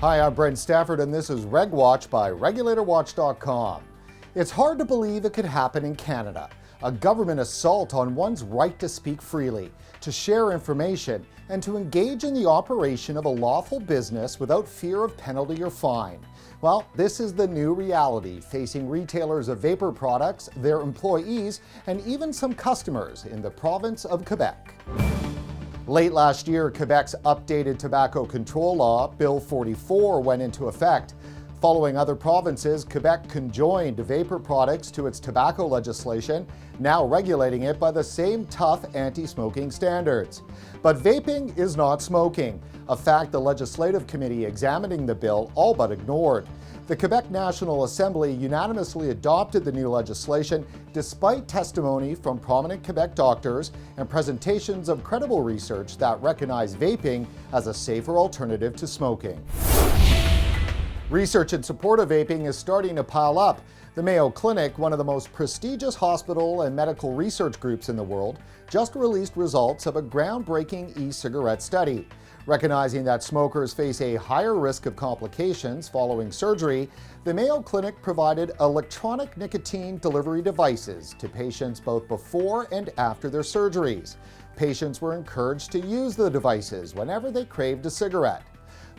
Hi, I'm Brent Stafford, and this is RegWatch by RegulatorWatch.com. It's hard to believe it could happen in Canada. A government assault on one's right to speak freely, to share information, and to engage in the operation of a lawful business without fear of penalty or fine. Well, this is the new reality facing retailers of vapor products, their employees, and even some customers in the province of Quebec. Late last year, Quebec's updated tobacco control law, Bill 44, went into effect. Following other provinces, Quebec conjoined vapor products to its tobacco legislation, now regulating it by the same tough anti-smoking standards. But vaping is not smoking, a fact the Legislative Committee examining the bill all but ignored. The Quebec National Assembly unanimously adopted the new legislation despite testimony from prominent Quebec doctors and presentations of credible research that recognize vaping as a safer alternative to smoking. Research in support of vaping is starting to pile up. The Mayo Clinic, one of the most prestigious hospital and medical research groups in the world, just released results of a groundbreaking e-cigarette study. Recognizing that smokers face a higher risk of complications following surgery, the Mayo Clinic provided electronic nicotine delivery devices to patients both before and after their surgeries. Patients were encouraged to use the devices whenever they craved a cigarette.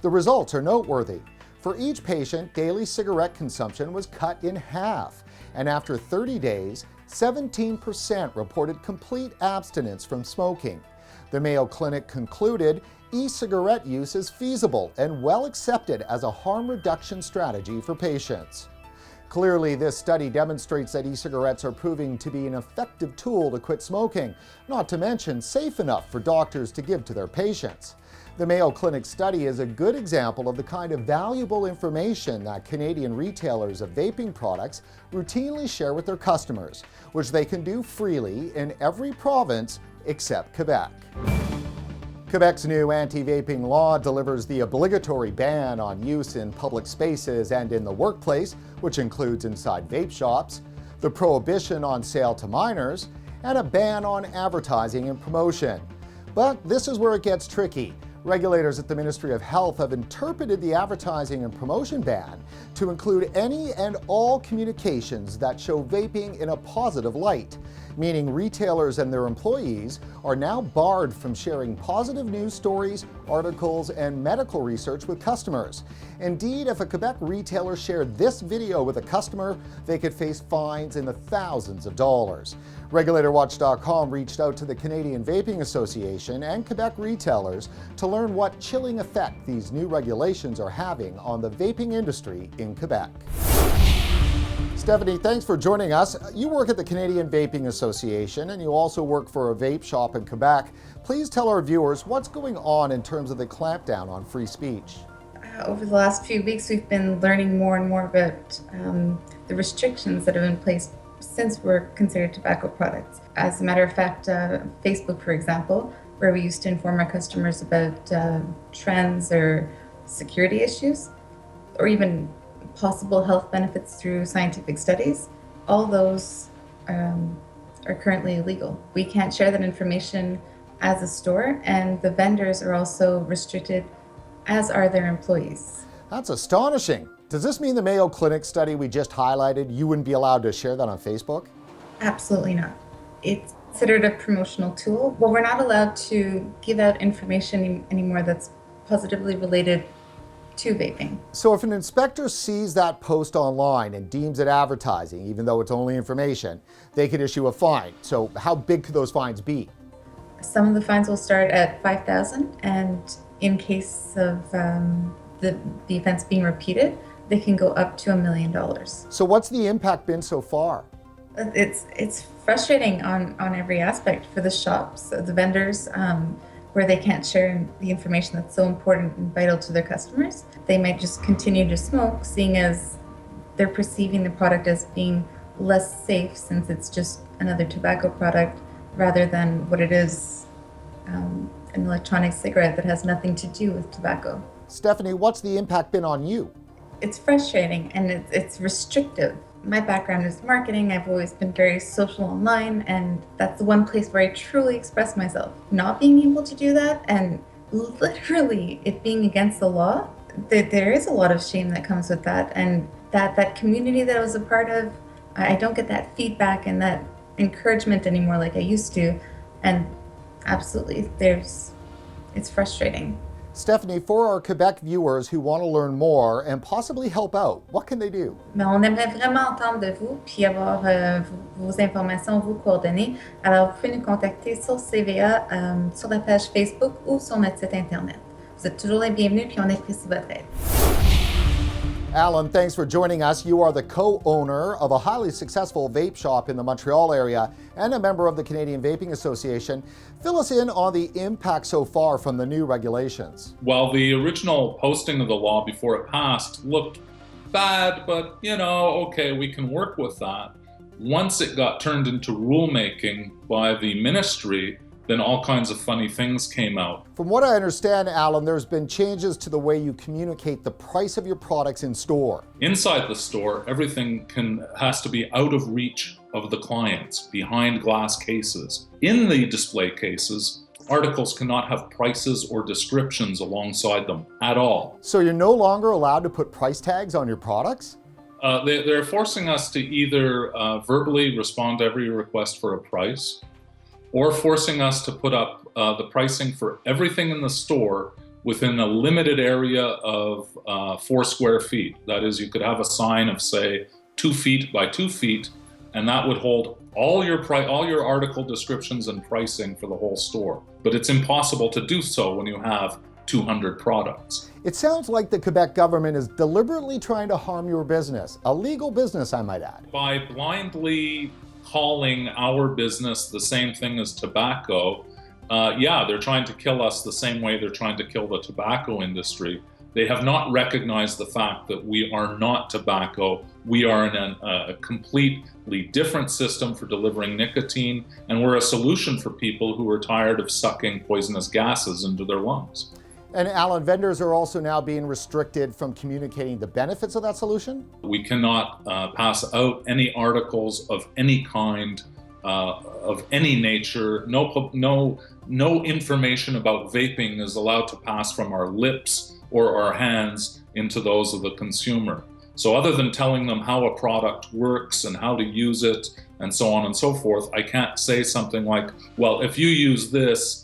The results are noteworthy. For each patient, daily cigarette consumption was cut in half, and after 30 days, 17% reported complete abstinence from smoking. The Mayo Clinic concluded e-cigarette use is feasible and well accepted as a harm reduction strategy for patients. Clearly, this study demonstrates that e-cigarettes are proving to be an effective tool to quit smoking, not to mention safe enough for doctors to give to their patients. The Mayo Clinic study is a good example of the kind of valuable information that Canadian retailers of vaping products routinely share with their customers, which they can do freely in every province except Quebec. Quebec's new anti-vaping law delivers the obligatory ban on use in public spaces and in the workplace, which includes inside vape shops, the prohibition on sale to minors, and a ban on advertising and promotion. But this is where it gets tricky. Regulators at the Ministry of Health have interpreted the advertising and promotion ban to include any and all communications that show vaping in a positive light, meaning retailers and their employees are now barred from sharing positive news stories, articles, and medical research with customers. Indeed, if a Quebec retailer shared this video with a customer, they could face fines in the thousands of dollars. RegulatorWatch.com reached out to the Canadian Vaping Association and Quebec retailers to learn what chilling effect these new regulations are having on the vaping industry in Quebec. Stephanie, thanks for joining us. You work at the Canadian Vaping Association and you also work for a vape shop in Quebec. Please tell our viewers what's going on in terms of the clampdown on free speech. Over the last few weeks, we've been learning more and more about the restrictions that have been placed since we're considered tobacco products. As a matter of fact, Facebook, for example, where we used to inform our customers about trends or security issues, or even possible health benefits through scientific studies, all those are currently illegal. We can't share that information as a store, and the vendors are also restricted, as are their employees. That's astonishing. Does this mean the Mayo Clinic study we just highlighted, you wouldn't be allowed to share that on Facebook? Absolutely not. It's considered a promotional tool. Well, we're not allowed to give out information anymore that's positively related to vaping. So if an inspector sees that post online and deems it advertising, even though it's only information, they could issue a fine. So how big could those fines be? Some of the fines will start at $5,000, and in case of the offense being repeated, they can go up to $1 million. So what's the impact been so far? It's frustrating on every aspect for the shops, the vendors, where they can't share the information that's so important and vital to their customers. They might just continue to smoke, seeing as they're perceiving the product as being less safe since it's just another tobacco product rather than what it is, an electronic cigarette that has nothing to do with tobacco. Stephanie, what's the impact been on you? It's frustrating and it's restrictive. My background is marketing. I've always been very social online, and that's the one place where I truly express myself. Not being able to do that and literally it being against the law, there is a lot of shame that comes with that, and that community that I was a part of, I don't get that feedback and that encouragement anymore like I used to, and absolutely, it's frustrating. Stephanie, for our Quebec viewers who want to learn more and possibly help out, what can they do? Mais on aimerait vraiment entendre de vous, puis avoir vos informations, vos coordonnées. Alors, vous pouvez nous contacter sur CVA, sur la page Facebook ou sur notre site Internet. Vous êtes toujours les bienvenus, puis on apprécie votre aide. Alan, thanks for joining us. You are the co-owner of a highly successful vape shop in the Montreal area and a member of the Canadian Vaping Association. Fill us in on the impact so far from the new regulations. Well, the original posting of the law before it passed looked bad, but okay, we can work with that. Once it got turned into rulemaking by the ministry, then all kinds of funny things came out. From what I understand, Alan, there's been changes to the way you communicate the price of your products in store. Inside the store, everything has to be out of reach of the clients, behind glass cases. In the display cases, articles cannot have prices or descriptions alongside them at all. So you're no longer allowed to put price tags on your products? They're forcing us to either verbally respond to every request for a price, or forcing us to put up the pricing for everything in the store within a limited area of 4 square feet. That is, you could have a sign of, say, 2 feet by 2 feet, and that would hold all your article descriptions and pricing for the whole store. But it's impossible to do so when you have 200 products. It sounds like the Quebec government is deliberately trying to harm your business, a legal business, I might add. By blindly calling our business the same thing as tobacco, they're trying to kill us the same way they're trying to kill the tobacco industry. They have not recognized the fact that we are not tobacco. We are in a completely different system for delivering nicotine, and we're a solution for people who are tired of sucking poisonous gases into their lungs. And Alan, vendors are also now being restricted from communicating the benefits of that solution? We cannot pass out any articles of any kind, of any nature. No information about vaping is allowed to pass from our lips or our hands into those of the consumer. So other than telling them how a product works and how to use it and so on and so forth, I can't say something like, well, if you use this,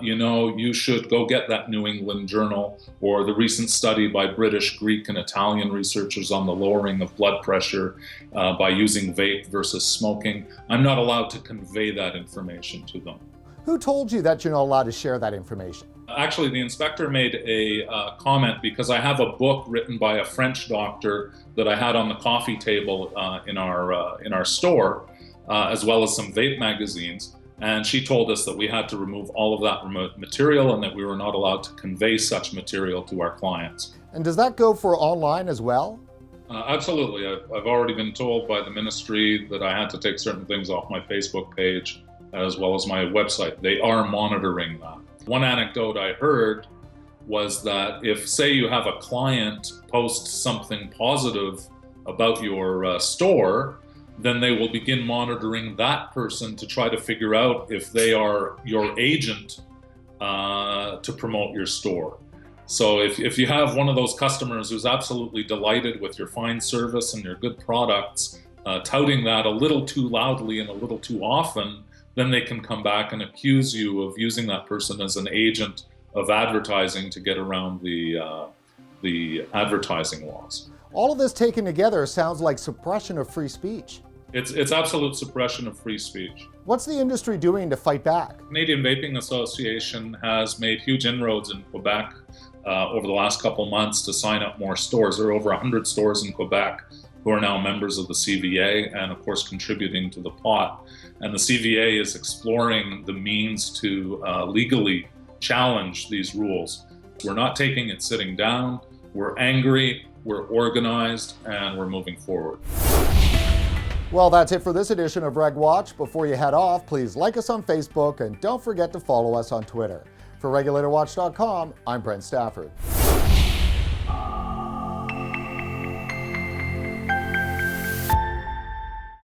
you should go get that New England Journal, or the recent study by British, Greek, and Italian researchers on the lowering of blood pressure by using vape versus smoking. I'm not allowed to convey that information to them. Who told you that you're not allowed to share that information? Actually, the inspector made a comment because I have a book written by a French doctor that I had on the coffee table in our store, as well as some vape magazines. And she told us that we had to remove all of that material and that we were not allowed to convey such material to our clients. And does that go for online as well? Absolutely. I've already been told by the ministry that I had to take certain things off my Facebook page as well as my website. They are monitoring that. One anecdote I heard was that if, say, you have a client post something positive about your store, then they will begin monitoring that person to try to figure out if they are your agent to promote your store. So if you have one of those customers who's absolutely delighted with your fine service and your good products, touting that a little too loudly and a little too often, then they can come back and accuse you of using that person as an agent of advertising to get around the advertising laws. All of this taken together sounds like suppression of free speech. It's absolute suppression of free speech. What's the industry doing to fight back? Canadian Vaping Association has made huge inroads in Quebec over the last couple months to sign up more stores. There are over 100 stores in Quebec who are now members of the CVA and, of course, contributing to the pot. And the CVA is exploring the means to legally challenge these rules. We're not taking it sitting down. We're angry, we're organized, and we're moving forward. Well, that's it for this edition of Reg Watch. Before you head off, please like us on Facebook and don't forget to follow us on Twitter. For RegulatorWatch.com, I'm Brent Stafford.